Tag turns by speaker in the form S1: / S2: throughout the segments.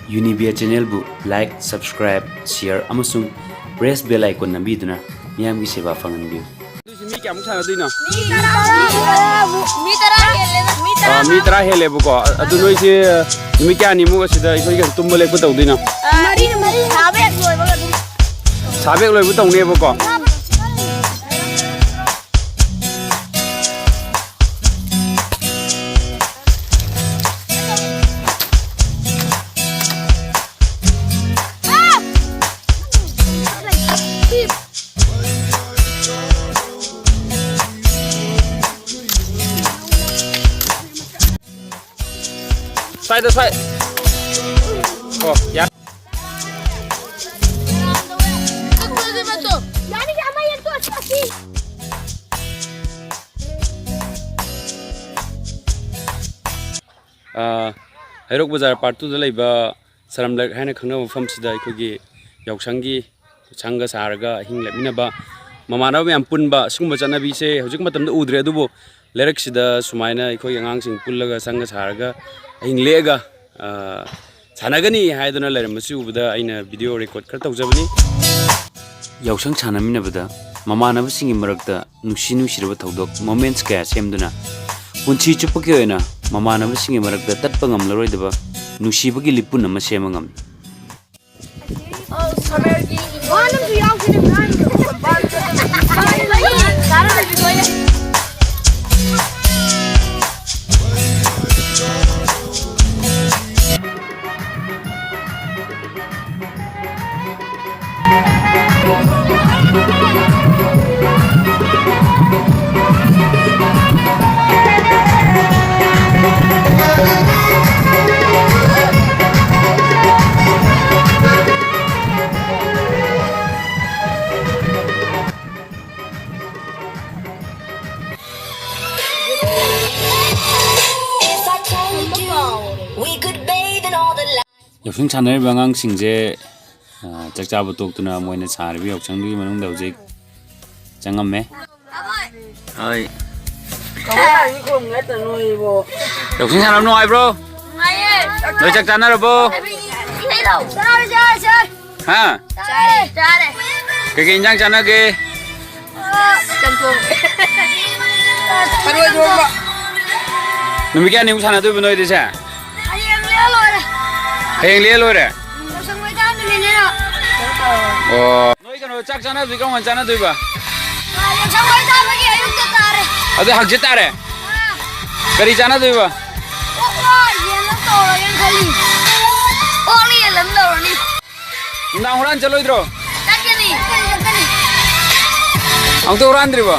S1: Univia channel bu like, subscribe, share amasung press bell icon nambiduna miyam gi seba fanganbiu.
S2: Mi kya mukha nadina?
S3: Mi tara
S2: hele bu ko. Adu noi se mi kya ni mu asida ikoi ga tumbale bu tawdina. Sabek loi bu tawne bu ko. Xoay được xoay. Ồ, dạ. Hairok Bazar part 2 da laiba Saramlak haina khangna mafam sida ikhogi yausanggi changa saraga hinglepminaba mamana me ampunba singba chanabi se hojik matamda udre adubo lerak sida sumaina ikhoi angang sing pullaga sanga saraga hinglega sanagani haiduna leramasi ubada aina video record kar tawjabani
S1: Yausang chanaminabada mamanabasing marakta nusi nusiraba tawdok moments kaya semduna punchi chupaki oina mamanabasing marakta tatpa ngamlaroidaba nusibagi lipun ama sema ngam Yausang channel bangang singje chakcha butok tuna moina char bi yausang du manung da hojik changam me oi yausang channel no ai bro noi chak chana ro bo ha ke injang chana ke numi kya ni chana tu noi de sa Hayang liya lo re. Oh. Noi kan chak chana du kan wan chana du ba. Adu hak jeta re. Kari chana du ba. Nang huran chalo idro. Ang to huran dri ba.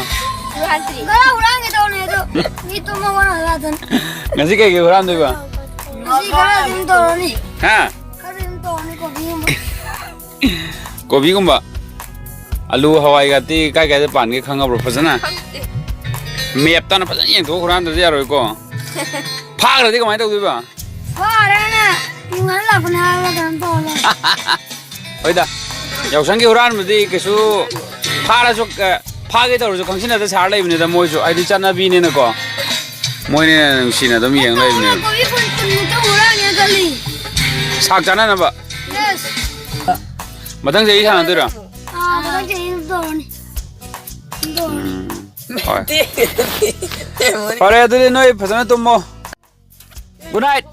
S1: Ngasi ke huran du ba. Ha? Kopi kumba. Alu hawai gati kai kai pan ke khanga bro phasana. Map ta na phasana yeng tho khuran da ya roi ko. Phag ra di kamai tau ba?
S3: Phag na. Ingan la bana la kan to la.
S1: Oi da. Yausang ke huran mudi kesu phara so phage tau so khangsin da sar lai bne da moi so ai di chana bi ne na ko. Moi ne sina da mi yeng lai bne. Sak chana na ba?
S3: Yes.
S1: Matang jai chana dura.
S3: Matang jai dorni.
S1: Pare adu noi phasana tummo. Good night.